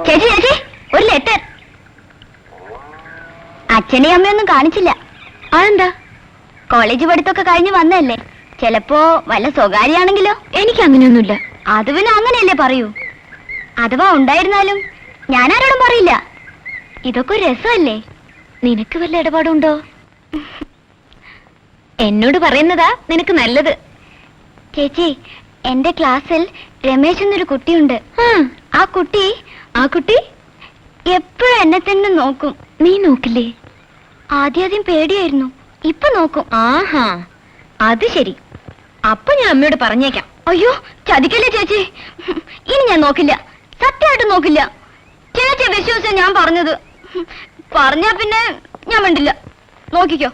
ചേച്ചി ചേച്ചി, ഒരു ലെറ്റർ. അച്ഛനെയും അമ്മയൊന്നും കാണിച്ചില്ല. അതെന്താ? കോളേജ് പഠിത്തമൊക്കെ കഴിഞ്ഞ് വന്നല്ലേ, ചിലപ്പോ വല്ല സ്വകാര്യാണെങ്കിലോ. എനിക്ക് അങ്ങനെയൊന്നുമില്ല. അത് പിന്നെ അങ്ങനെയല്ലേ പറയൂ. അഥവാ ഉണ്ടായിരുന്നാലും ഞാനാരോടും പറയില്ല. ഇതൊക്കെ ഒരു രസമല്ലേ. നിനക്ക് വല്ല ഇടപാടുണ്ടോ? എന്നോട് പറയുന്നതാ നിനക്ക് നല്ലത്. ചേച്ചി, എന്റെ ക്ലാസ്സിൽ രമേശ് എന്നൊരു കുട്ടിയുണ്ട്. ആ കുട്ടി എപ്പോഴും എന്നെ തന്നെ നോക്കും. നീ നോക്കില്ലേ? ആദ്യം പേടിയായിരുന്നു, ഇപ്പൊ നോക്കും. ആഹാ, അത് ശരി. അപ്പൊ ഞാൻ അമ്മയോട് പറഞ്ഞേക്കാം. അയ്യോ, ചതിക്കല്ലേ ചേച്ചി. ഇനി ഞാൻ നോക്കില്ല, സത്യമായിട്ട് നോക്കില്ല. ചേച്ചി വിശ്വസിച്ച ഞാൻ പറഞ്ഞത്. പറഞ്ഞാ പിന്നെ ഞാൻ വേണ്ടില്ല. നോക്കിക്കോ.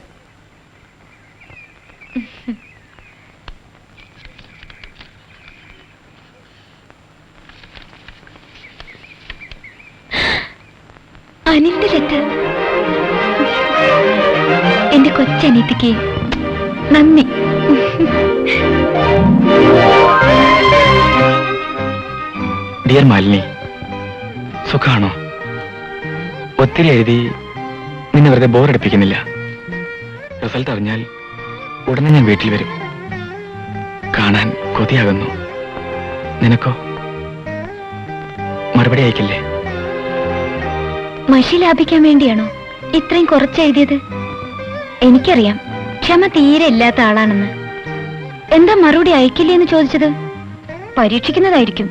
അനിന്റെ ലെറ്റർ. എന്റെ കൊച്ചനിയത്തിക്ക് നന്ദി. ഡിയർ മാലിനി, സുഖാണോ? ഒത്തിരി എഴുതി നിന്നെ വെറുതെ ബോറടിപ്പിക്കുന്നില്ല. റിസൾട്ട് അറിഞ്ഞാൽ ഉടനെ ഞാൻ വീട്ടിൽ വരും. കാണാൻ കൊതിയാകുന്നു. നിനക്കോ? മറുപടി അയക്കില്ലേ? മഷി ലാഭിക്കാൻ വേണ്ടിയാണോ ഇത്രയും കുറച്ച് എഴുതിയത്? എനിക്കറിയാം ക്ഷമ തീരെ ഇല്ലാത്ത ആളാണെന്ന്. എന്താ മറുപടി അയക്കില്ലേ എന്ന് ചോദിച്ചത്? പരീക്ഷിക്കുന്നതായിരിക്കും.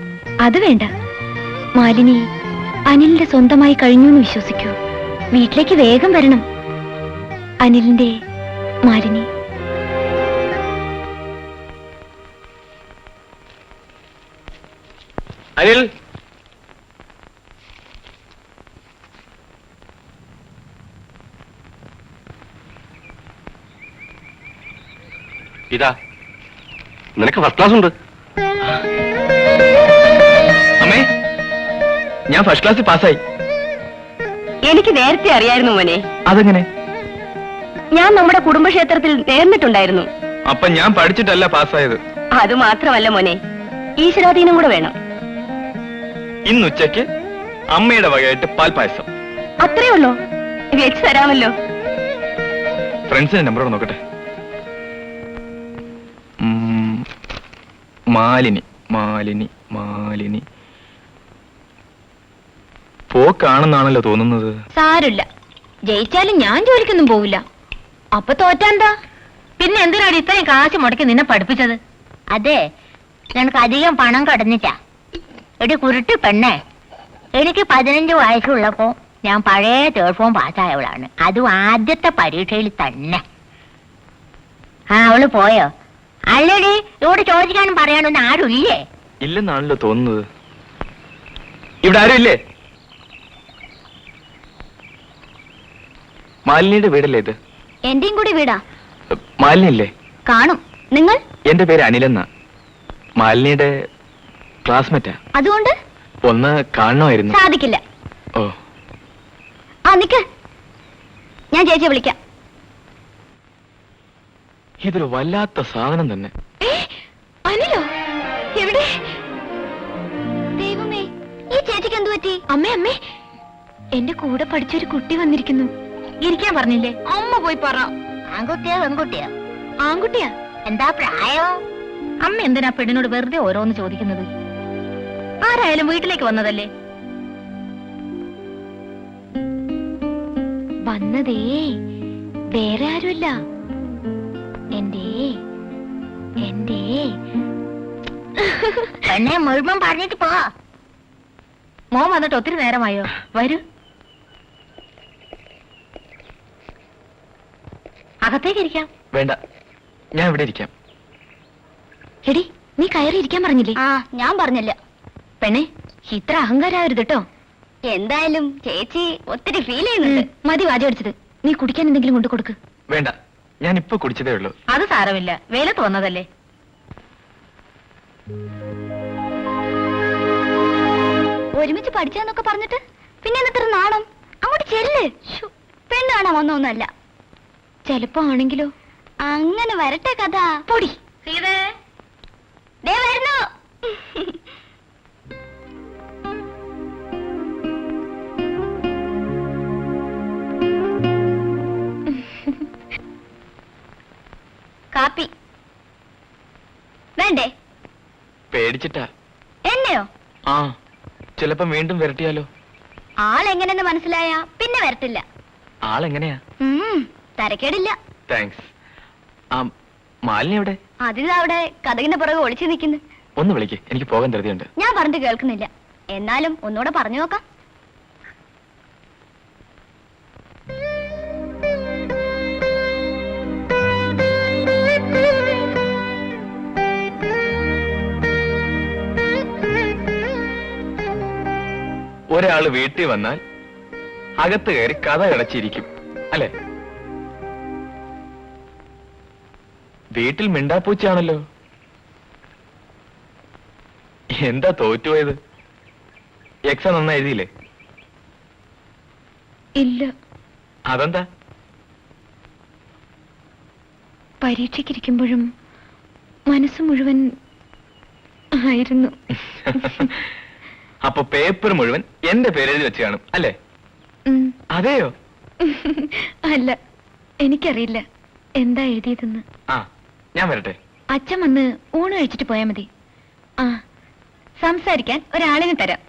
അത് വേണ്ട. മാലിനി അനിലിന്റെ സ്വന്തമായി കഴിഞ്ഞു എന്ന് വിശ്വസിക്കൂ. വീട്ടിലേക്ക് വേഗം വരണം. അനിലിന്റെ മാലിനി. അനിൽ, ഇതാ നിനക്ക് ഫസ്റ്റ് ക്ലാസ് ഉണ്ട്. അമ്മേ, ഞാൻ ഫസ്റ്റ് ക്ലാസ്സിൽ പാസ്സായി. എനിക്ക് നേരത്തെ അറിയായിരുന്നു മോനെ. അതെങ്ങനെ? ഞാൻ നമ്മുടെ കുടുംബക്ഷേത്രത്തിൽ നേർന്നിട്ടുണ്ടായിരുന്നു. അപ്പൊ ഞാൻ പഠിച്ചിട്ടല്ല പാസ്സായത്. അത് മാത്രമല്ല മോനെ, ഈശ്വരാധീനം കൂടെ വേണം. ഇന്ന് ഉച്ചയ്ക്ക് അമ്മയുടെ വകയായിട്ട് പാൽപായസം. അത്രേ ഉള്ളോ? വെച്ച് തരാമല്ലോ. ഫ്രണ്ട്സിന്റെ നമ്പറോട് നോക്കട്ടെ. മാലിനി മാലിനി മാലിനി പോക്കാണെന്നാണല്ലോ തോന്നുന്നത്. സാരില്ല, ജയിച്ചാലും ഞാൻ ജോലിക്കൊന്നും പോവില്ല. അപ്പൊ തോറ്റാന്താ? പിന്നെ എന്തിനാണ് ഇത്രയും കാശ് മുടക്കി നിന്നെ പഠിപ്പിച്ചത്? അതെ, നിനക്ക് അധികം പണം കടന്നിട്ടാ. എടി കുരുട്ടി പെണ്ണേ, എനിക്ക് 15 വയസ്സുള്ളപ്പോ ഞാൻ പഴയ തേർഡ് ഫോം പാസ്സായവളാണ്. അതും ആദ്യത്തെ പരീക്ഷയിൽ തന്നെ. അവള് പോയോ? അല്ലടി, ഇവിടെ ചോദിക്കാനും പറയാനൊന്നും ആരുമില്ലേ? ഇല്ലെന്നാണല്ലോ തോന്നുന്നത്. ഇവിടെ ആരും ഇല്ലേ? മാലിനിയുടെ വീടല്ലേ ഇത്? എന്റെയും കൂടി വീടാ. മാലിനി ഇല്ലേ? കാണും. നിങ്ങൾ? എന്റെ പേര് അനിലെന്നാ. മാലിനിയുടെ ക്ലാസ്മേറ്റാ. അതുകൊണ്ട് ഒന്ന് കാണണമായിരുന്നു. സാധിക്കില്ല. ഓ, ആ നിക്ക്, ഞാൻ ചേച്ചിയെ വിളിക്കാം. ഇതൊരു വല്ലാത്ത സാധനം തന്നെ. അനിലോ? എവിടെ? ദൈവമേ, ഈ ചേച്ചിക്ക് എന്തു പറ്റി? അമ്മേ അമ്മേ, എന്റെ കൂടെ പഠിച്ചൊരു കുട്ടി വന്നിരിക്കുന്നു. ഇരിക്കാൻ പറഞ്ഞില്ലേ? അമ്മ പോയി പറ. ആൺകുട്ടിയോ പെൺകുട്ടിയോ? ആൺകുട്ടിയാ. എന്താ പ്രായം? അമ്മ എന്തിനാ പെണ്ണിനോട് വെറുതെ ഓരോന്ന് ചോദിക്കുന്നത്? ആരായാലും വീട്ടിലേക്ക് വന്നതല്ലേ. വന്നതേ വേറെ ആരുമല്ല, എന്റെ പെണ്ണെ മുഴുവൻ പറഞ്ഞിട്ട് പോ. മോൻ വന്നിട്ട് ഒത്തിരി നേരമായോ? വരൂ, അകത്തേക്ക് ഇരിക്കാം. വേണ്ട, ഞാൻ ഇവിടെ ഇരിക്കാം. എടി, നീ കയറി ഇരിക്കാൻ പറഞ്ഞില്ലേ? ആ, ഞാൻ പറഞ്ഞില്ല. പെണ്ണെ, ഇത്ര അഹങ്കാരാവരുത് കേട്ടോ. എന്തായാലും ചേച്ചി ഒത്തിരി ഫീൽ ചെയ്യുന്നുണ്ട്. മതി വാചടിച്ചത്. നീ കുടിക്കാൻ എന്തെങ്കിലും കൊണ്ടു കൊടുക്ക്. വേണ്ട, ഞാൻ ഇപ്പൊ കുടിച്ചതേ ഉള്ളൂ. അത് സാരമില്ല, വെയിലത്ത് വന്നതല്ലേ. ഒരുമിച്ച് പഠിച്ചാന്നൊക്കെ പറഞ്ഞിട്ട് പിന്നെ എന്നിട്ട് നാണം. അങ്ങോട്ട് ചെല്ല്. പെണ്ണ് കാണാൻ വന്നൊന്നുമല്ല. ചെലപ്പോ ആണെങ്കിലോ? അങ്ങനെ വരട്ടെ കഥ. പൊടി വരുന്നു. കാപ്പി വേണ്ടേ? പേടിച്ചിട്ടാ. എന്നെയോ? ആ, ചിലപ്പോ വീണ്ടും വരട്ടിയാലോ? ആളെങ്ങനെന്ന് മനസ്സിലായ പിന്നെ വരത്തില്ല. ആളെങ്ങനെയാ? തരക്കേടില്ല. താങ്ക്സ്. ആ, മാലിനി എവിടെ? അതിന് അവിടെ കഥകിന്റെ പുറകെ ഒളിച്ചു നിൽക്കുന്നു. ഒന്ന് വിളിക്ക്, എനിക്ക് പോകാൻ ധൃതിയുണ്ട്. ഞാൻ പറഞ്ഞിട്ട് കേൾക്കുന്നില്ല. എന്നാലും ഒന്നുകൂടെ പറഞ്ഞു നോക്കാം. ഒരാള് വീട്ടിൽ വന്നാൽ അകത്ത് കയറി കഥ അടച്ചിരിക്കും, അല്ലെ? വീട്ടിൽ മിണ്ടാപ്പൂച്ചാണല്ലോ. എന്താ തോറ്റുപോയത്? എക്സാം നന്നായി എഴുതിയില്ലേ? ഇല്ല. അതെന്താ? പരീക്ഷയ്ക്കിരിക്കുമ്പോഴും മനസ്സ് മുഴുവൻ ആയിരുന്നു. അപ്പൊ പേപ്പർ മുഴുവൻ എന്റെ പേരെഴുതി വെച്ച് കാണും, അല്ലേ? അതെയോ? അല്ല, എനിക്കറിയില്ല എന്താ എഴുതിയതെന്ന്. ആ, ഞാൻ വരട്ടെ. അച്ഛൻ വന്ന് ഊണ് കഴിച്ചിട്ട് പോയാ മതി. ആ, സംസാരിക്കാൻ ഒരാളിനെ തരാം.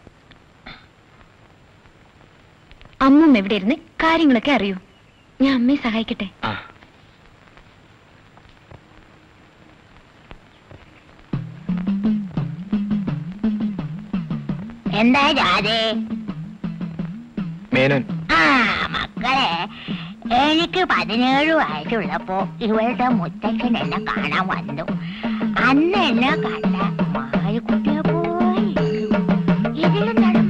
അമ്മൂമ്മ എവിടെ ഇരുന്ന് കാര്യങ്ങളൊക്കെ അറിയൂ. ഞാൻ അമ്മയെ സഹായിക്കട്ടെ. ആ, എന്താ ജാതേ? മേനോൻ. ആ മക്കളെ, എനിക്ക് 17 വയസ്സുള്ളപ്പോ ഇവളുടെ മുത്തച്ഛൻ എന്നെ കാണാൻ വന്നു. അന്ന് എന്നെ കണ്ട മായക്കുട്ടിയെ പോയി ഇതിലും നടമ.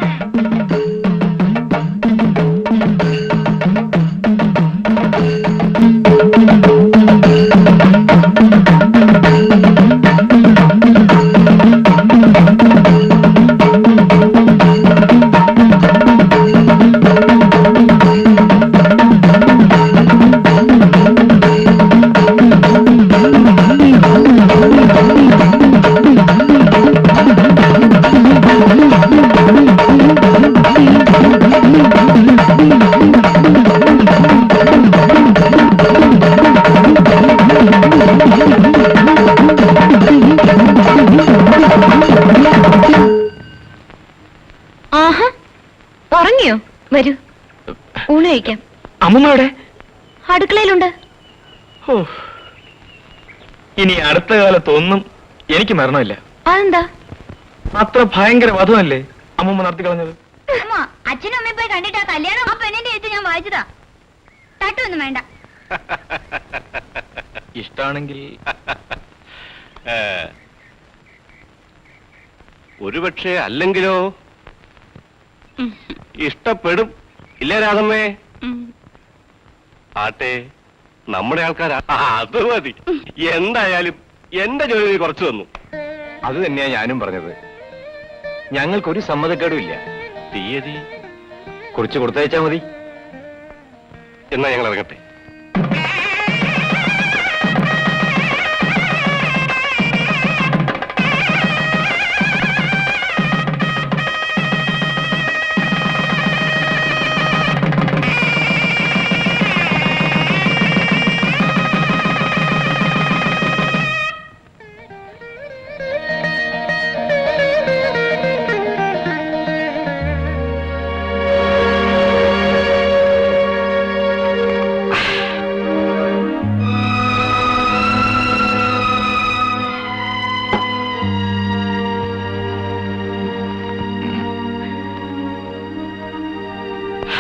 ആഹാ, ഉറങ്ങിയോ? വരൂ, ഊണ് കഴിക്കാം. അമ്മൂമ്മ എവിടെ? അടുക്കളയിലുണ്ട്. ഓ, ഇനി അടുത്ത കാലത്തൊന്നും എനിക്ക് മരണമില്ല. അതെന്താ? അത്ര ഭയങ്കര വധമല്ലേ അമ്മൂമ്മ നടത്തി കളഞ്ഞത്? അമ്മ, അച്ഛനും അമ്മയും പോയി കണ്ടിട്ട് ആ കല്യാണം ആ പെണ്ണിന്റെ എഴുത്ത് ഞാൻ വായിച്ചതാ. തട്ടൊന്നും വേണ്ട. ഇഷ്ടാണെങ്കിൽ ഒരുപക്ഷെ അല്ലെങ്കിലോ? ഇഷ്ടപ്പെടും, ഇല്ലേ രാധമ്മേ? ആട്ടെ, നമ്മുടെ ആൾക്കാരാ. അത് മതി. എന്തായാലും എന്റെ ജോലി കുറച്ചു തന്നു. അത് തന്നെയാ ഞാനും പറഞ്ഞത്. ഞങ്ങൾക്കൊരു സമ്മതക്കേടും ഇല്ല. തീയതി കുറിച്ച് കൊടുത്തയച്ചാ മതി. എന്നാ ഞങ്ങൾ ഇറങ്ങട്ടെ.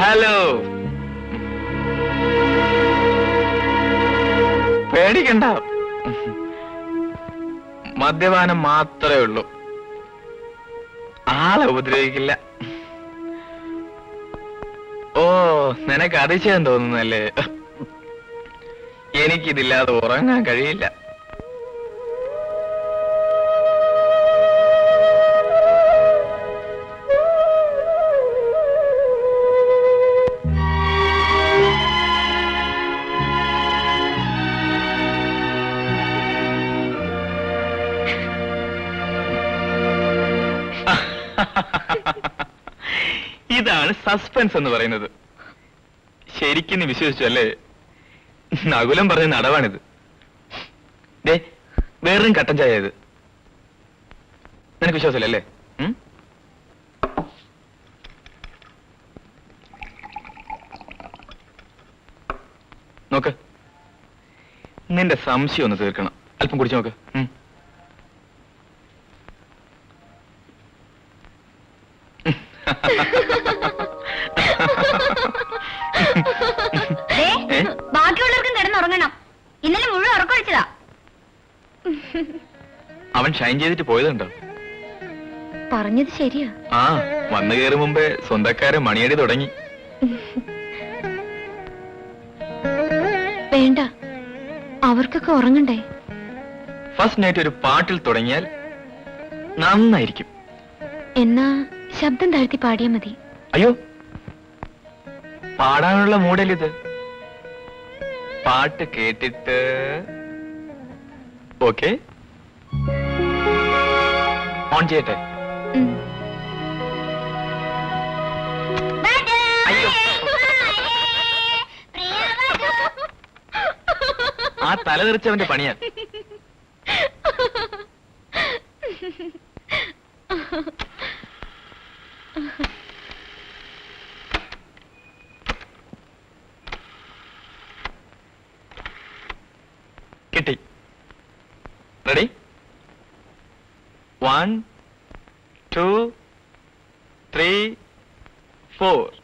ഹലോ. പേടിക്കണ്ട, മദ്യപാനം മാത്രമേ ഉള്ളൂ. ആളെ ഉപദ്രവിക്കില്ല. ഓ, നിനക്ക് അതിശയം തോന്നുന്നല്ലേ? എനിക്കിതില്ലാതെ ഉറങ്ങാൻ കഴിയില്ല. ഇതാണ് സസ്പെൻസ് എന്ന് പറയുന്നത്. ശരിക്കും നീ വിശ്വസിച്ചു അല്ലേ? നകുലം പറഞ്ഞ നടവാണിത്. ദേ വേറൊരു കട്ടൻ ചായ ഇത്. നിനക്ക് വിശ്വാസമില്ലല്ലേ? നോക്ക്, നിന്റെ സംശയം ഒന്ന് തീർക്കണം. അല്പം കുടിച്ചു നോക്ക്. ബാക്കിയുള്ളവർക്കും കിടന്നുറങ്ങണം. ഇന്നലെ മുഴുവൻ ഉറക്കൊഴിച്ചതാ. അവൻ ഷൈൻ ചെയ്തിട്ട് പോയതുണ്ടോ? പറഞ്ഞത് ശരിയാ. ആ, വന്നു കയറി മുമ്പേ സ്വന്തക്കാരെ മണിയടി തുടങ്ങി. വേണ്ട, അവർക്കൊക്കെ ഉറങ്ങണ്ടേ. ഫസ്റ്റ് നൈറ്റ് ഒരു പാട്ടിൽ തുടങ്ങിയാൽ നന്നായിരിക്കും. എന്നാ ശബ്ദം താഴ്ത്തി പാടിയാ മതി. അയ്യോ, പാടാനുള്ള മൂടലിത്. പാട്ട് കേട്ടിട്ട് ഓക്കെ ഓൺ ചെയ്യട്ടെ? അയ്യോ, ആ തലതെറിച്ചവന്റെ പണിയാ. കിട്ടി. റെഡി? 1 2 3 4